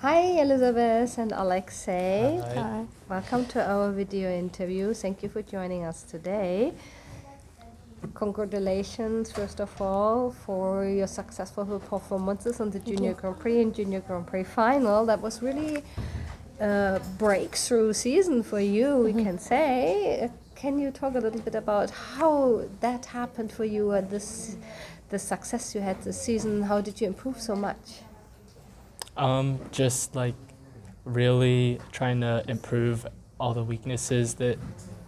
Hi, Elizabeth and Alexei. Hi. Hi. Welcome to our video interview. Thank you for joining us today. Congratulations, first of all, for your successful performances on the Junior Grand Prix and Junior Grand Prix final. That was really a breakthrough season for you, we can say. Can you talk a little bit about how that happened for you and the success you had this season? How did you improve so much? Just like really trying to improve all the weaknesses that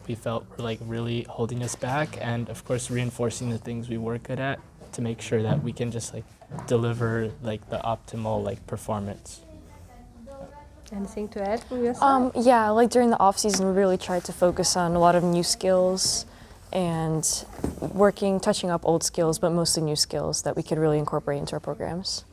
we felt were like really holding us back, and of course reinforcing the things we were good at to make sure that we can just like deliver like the optimal like performance. Anything to add from your side? Yeah, like during the off season, we really tried to focus on a lot of new skills and touching up old skills, but mostly new skills that we could really incorporate into our programs.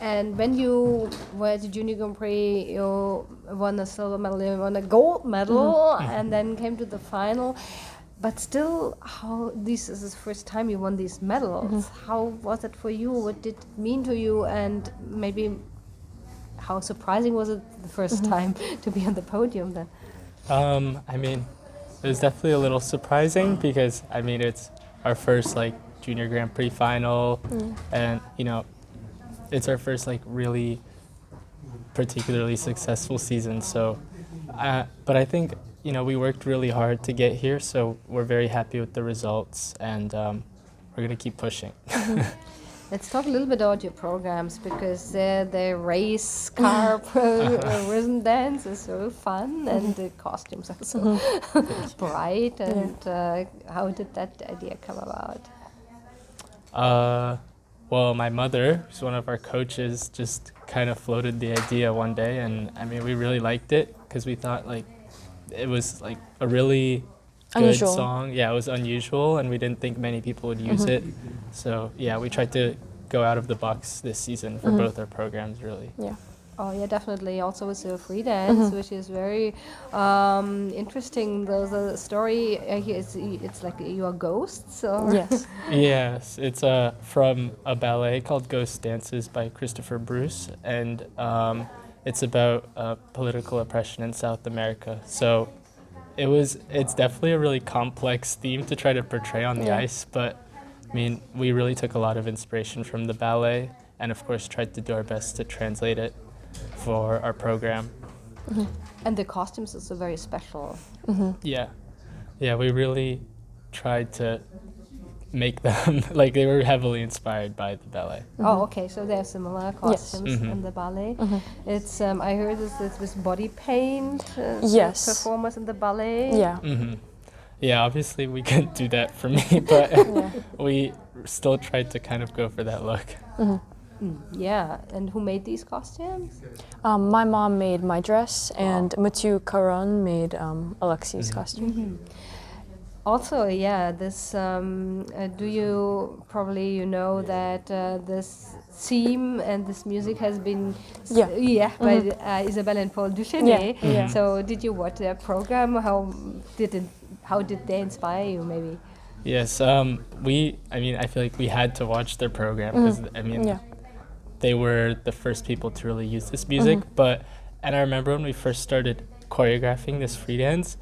And when you were at the Junior Grand Prix, you won a silver medal, you won a gold medal, and then came to the final. But still, this is the first time you won these medals. How was it for you? What did it mean to you? And maybe how surprising was it the first time to be on the podium then? I mean, it was definitely a little surprising because I mean it's our first like Junior Grand Prix final, and it's our first like really particularly successful season. So, but I think we worked really hard to get here, so we're very happy with the results, and we're gonna keep pushing. Let's talk a little bit about your programs, because the race car rhythm dance is so fun, and the costumes are so bright. And how did that idea come about? Well, my mother, who's one of our coaches, just kind of floated the idea one day, and I mean, we really liked it because we thought like it was like a really good Unusual. song. Yeah, it was unusual, and we didn't think many people would use it. So yeah, we tried to go out of the box this season for both our programs, really. Yeah. Oh yeah, definitely. Also with the free dance, which is very interesting. The story it's like you are ghosts, or Yes. Yes, it's from a ballet called Ghost Dances by Christopher Bruce, and it's about political oppression in South America. So it's definitely a really complex theme to try to portray on the ice, but I mean, we really took a lot of inspiration from the ballet, and of course tried to do our best to translate it for our program. and the costumes is very special. Yeah, we really tried to make them like they were heavily inspired by the ballet. Oh, okay. So they have similar costumes in the ballet. It's I heard it's with body paint. Yes. Performers in the ballet. Yeah. Yeah, obviously we couldn't do that for me, but we still tried to kind of go for that look. Yeah. And who made these costumes? My mom made my dress, and Mathieu Caron made Alexei's costume. Also, yeah, this, do you, probably you know that this theme and this music has been, by Isabelle and Paul Duchenet. Yeah. So did you watch their program? How did they inspire you, maybe? Yes, I mean, I feel like we had to watch their program because, I mean, they were the first people to really use this music. And I remember when we first started choreographing this free dance,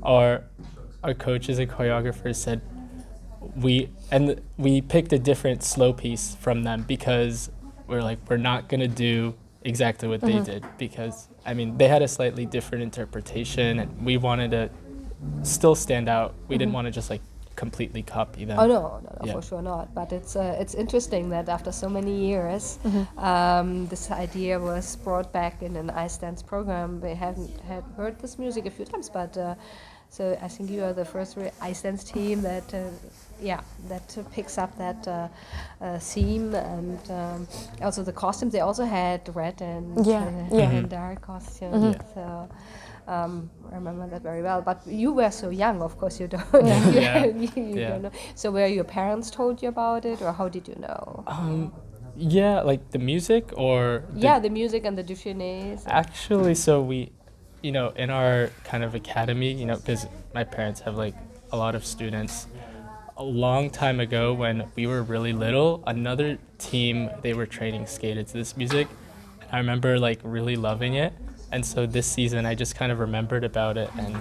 our coaches and choreographers said we picked a different slow piece from them because we're not gonna do exactly what they did, because I mean they had a slightly different interpretation and we wanted to still stand out. We didn't want to just like completely copy them. Oh no, for sure not. But it's interesting that after so many years, this idea was brought back in an ice dance program. They had heard this music a few times, but so I think you are the first ice dance team that picks up that theme, and also the costumes. They also had red and dark costumes. So. I remember that very well. But you were so young, of course you don't. You don't know. So were your parents told you about it, or how did you know? Yeah, like the music or the music and the Duchenets. Actually, so we, in our kind of academy, because my parents have like a lot of students. A long time ago, when we were really little, another team, they were training skated to this music. I remember like really loving it. And so this season I just kind of remembered about it, and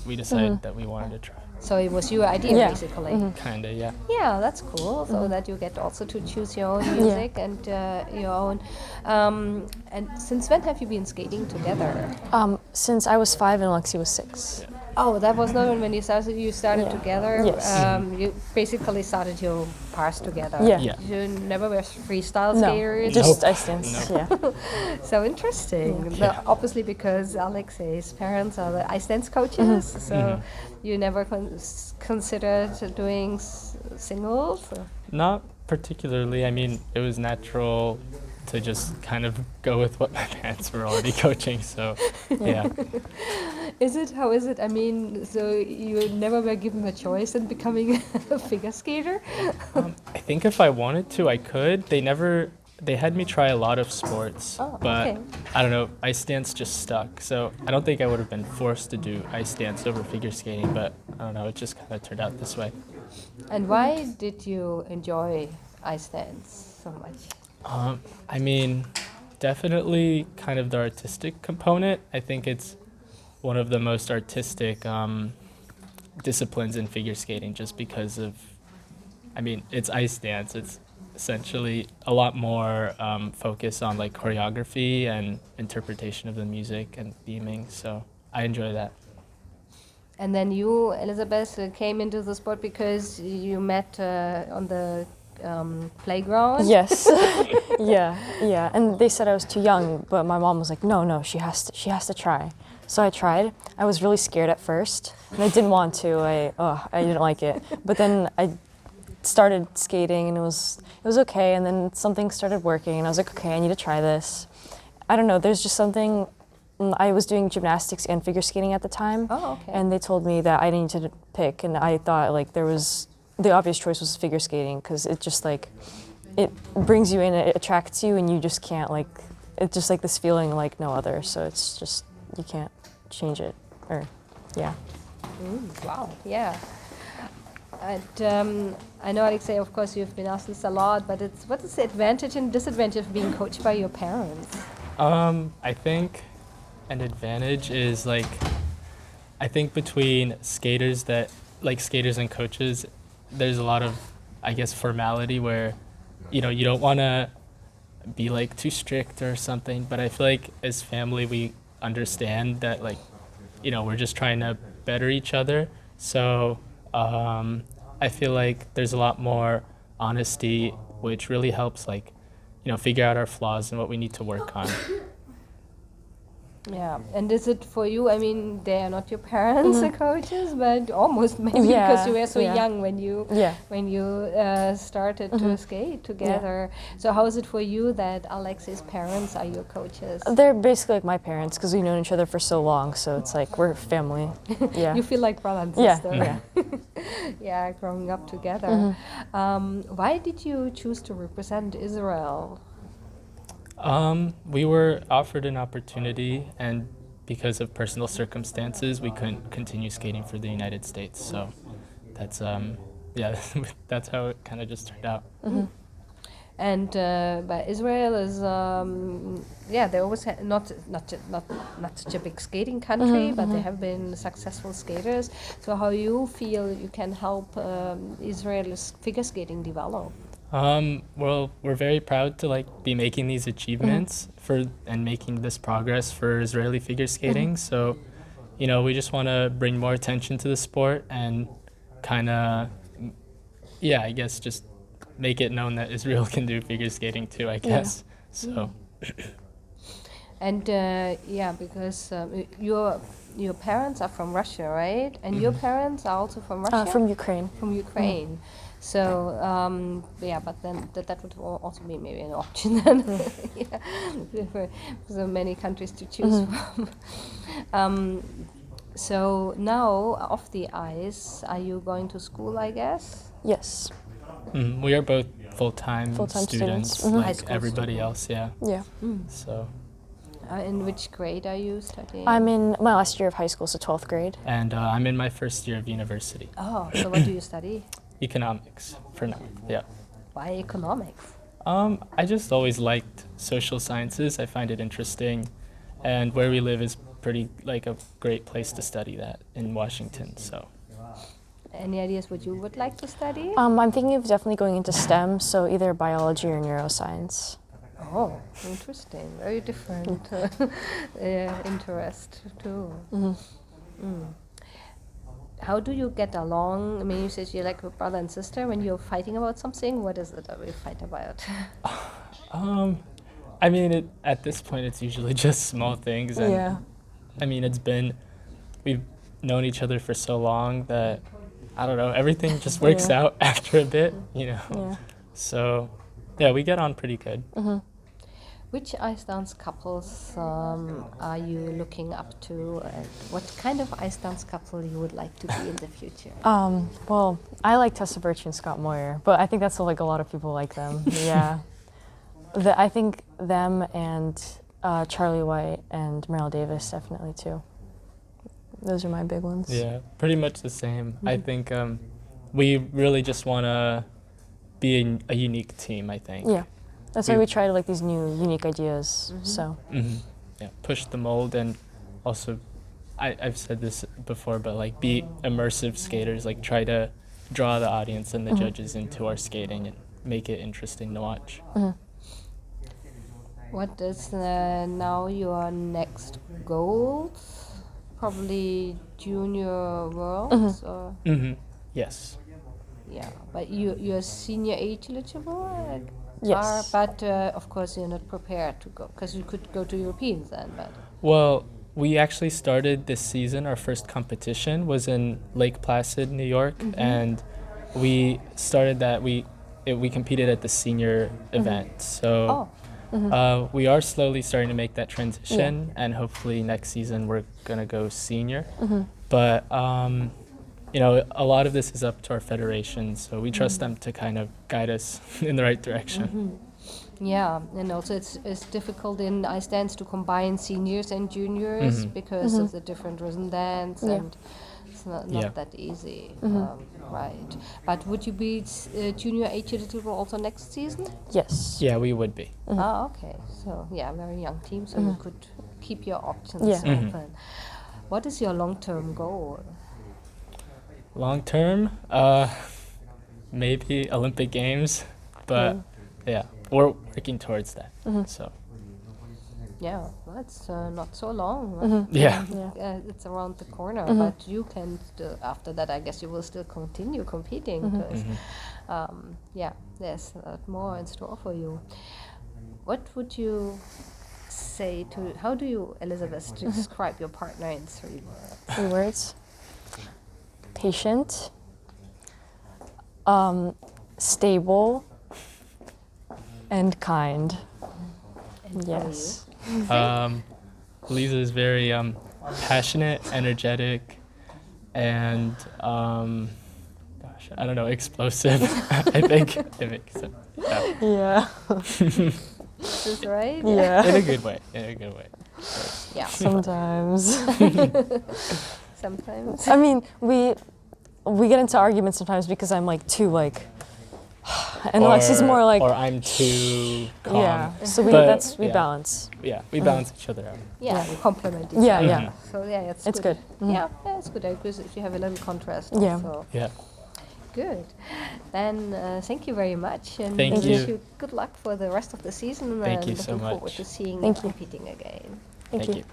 we decided that we wanted to try. So it was your idea, Yeah. basically. Kinda, yeah. Yeah, that's cool. So that you get also to choose your own music and your own. And since when have you been skating together? Since I was 5 and Alexei was 6. Oh, that was not when you started. You started Yeah. together. Yes. You basically started your paths together. Yeah. Yeah. You never were freestyle No, skaters. just Nope. ice dance. Nope. Yeah. So interesting. Yeah. Obviously, because Alexei's parents are the ice dance coaches, so you never considered doing singles. Or? Not particularly. I mean, it was natural to just kind of go with what my parents were already coaching. So, yeah. How is it? I mean, so you never were given the choice in becoming a figure skater? I think if I wanted to, I could. They had me try a lot of sports, Oh, but okay. I don't know, ice dance just stuck. So I don't think I would have been forced to do ice dance over figure skating, but I don't know, it just kind of turned out this way. And why did you enjoy ice dance so much? I mean, definitely kind of the artistic component. I think it's one of the most artistic disciplines in figure skating, just because of, I mean, it's ice dance. It's essentially a lot more focus on like choreography and interpretation of the music and theming. So I enjoy that. And then you, Elizabeth, came into the sport because you met on the playground. Yes. yeah. And they said I was too young, but my mom was like, no, she has to try. So I tried. I was really scared at first, and I didn't want to. I didn't like it. But then I started skating, and it was okay. And then something started working, and I was like, okay, I need to try this. I don't know. There's just something. I was doing gymnastics and figure skating at the time, Okay. and they told me that I needed to pick, and I thought like the obvious choice was figure skating, because it just like it brings you in, it attracts you, and you just can't like it's just like this feeling like no other. So it's just you can't change it, or yeah. Wow, yeah. And I know, Alexei, of course, you've been asked this a lot, but what is the advantage and disadvantage of being coached by your parents? I think an advantage is like, I think between skaters and coaches, there's a lot of, I guess, formality where, you don't want to be like too strict or something, but I feel like as family we understand that like, we're just trying to better each other. So I feel like there's a lot more honesty, which really helps like, figure out our flaws and what we need to work on. Yeah, and is it for you? I mean, they are not your parents, the coaches, but almost maybe Yeah, because you were so yeah. young when you started to skate together. So how is it for you that Alexei's parents are your coaches? They're basically like my parents, because we've known each other for so long. So it's like we're family. Yeah. You feel like brother and Yeah, sister. yeah. Yeah, growing up together. Why did you choose to represent Israel? We were offered an opportunity, and because of personal circumstances, we couldn't continue skating for the United States. So that's that's how it kind of just turned out. And but Israel is they always not such a big skating country, but they have been successful skaters. So how you feel you can help Israel's figure skating develop? Well, we're very proud to like be making these achievements and making this progress for Israeli figure skating. So, we just want to bring more attention to the sport and kind of, I guess just make it known that Israel can do figure skating too, I guess. So. And because your parents are from Russia, right? And your parents are also from Russia? From Ukraine. From Ukraine. So, but then that would also be maybe an option then. So many countries to choose from. So now, off the ice, are you going to school, I guess? Yes. We are both full-time students, High like school everybody else, yeah. Yeah. So. In which grade are you studying? I'm in my last year of high school, so 12th grade. And I'm in my first year of university. Oh, so what do you study? Economics for now, yeah. Why economics? I just always liked social sciences. I find it interesting, and where we live is pretty like a great place to study that in Washington. So Any ideas what you would like to study? I'm thinking of definitely going into STEM, so either biology or neuroscience. Oh, interesting. Very different interest too. How do you get along? I mean, you said you're like a brother and sister. When you're fighting about something, what is it that you fight about? I mean, at this point, it's usually just small things. And Yeah. I mean, we've known each other for so long that, I don't know, everything just works Yeah. out after a bit, you know. Yeah. So, yeah, we get on pretty good. Which ice dance couples are you looking up to? And what kind of ice dance couple you would like to be in the future? Well, I like Tessa Birch and Scott Moyer, but I think that's like a lot of people like them. Yeah. I think them and Charlie White and Meryl Davis definitely too. Those are my big ones. Yeah, pretty much the same. I think we really just want to be a unique team, I think. Yeah. That's why we try to like these new unique ideas. So. Yeah, push the mold, and also, I've said this before, but like be immersive skaters, like try to draw the audience and the judges into our skating and make it interesting to watch. What is now your next goal? Probably junior worlds or Yes. yeah, but you're senior age eligible. Yes. But of course you're not prepared to go because you could go to Europeans then. But Well, we actually started this season. Our first competition was in Lake Placid, New York, and we started that. We competed at the senior event. So we are slowly starting to make that transition, and hopefully next season we're gonna go senior. But you know, a lot of this is up to our federation, so we trust them to kind of guide us in the right direction. yeah, and also it's difficult in ice dance to combine seniors and juniors because of the different rhythm dance and it's not that easy, right? But would you be junior age eligible also next season? Yes. Yeah, we would be. Ah, okay. So yeah, very young team, so you could keep your options Yeah. open. What is your long-term goal? Long term, maybe Olympic Games, but yeah, we're working towards that. So Yeah, that's not so long. yeah. It's around the corner, but you can still, after that, I guess you will still continue competing because, yeah, there's a lot more in store for you. What would you say to, how do you, Elizabeth, describe your partner in 3 words? 3 words. Patient. Stable. And kind. And for Yes. Lisa is very passionate, energetic, and gosh, I don't know, explosive. I think it makes sense. Yeah. Yeah. Is this right? Yeah. In a good way. In a good way. Yeah. Sometimes. Sometimes. I mean, we get into arguments sometimes because I'm like too like, and Alexi's more like. Or I'm too calm. Yeah. So we But, we yeah. balance. Yeah, we balance each other out. Yeah, we complement each Yeah. other. Yeah. So yeah, It's good. Yeah, it's good because if you have a little contrast. Yeah. Also. Yeah. Good. Then thank you very much, and Thank wish you. you good luck for the rest of the season. Thank and you so looking forward much. to seeing Thank you you. competing again. Thank you.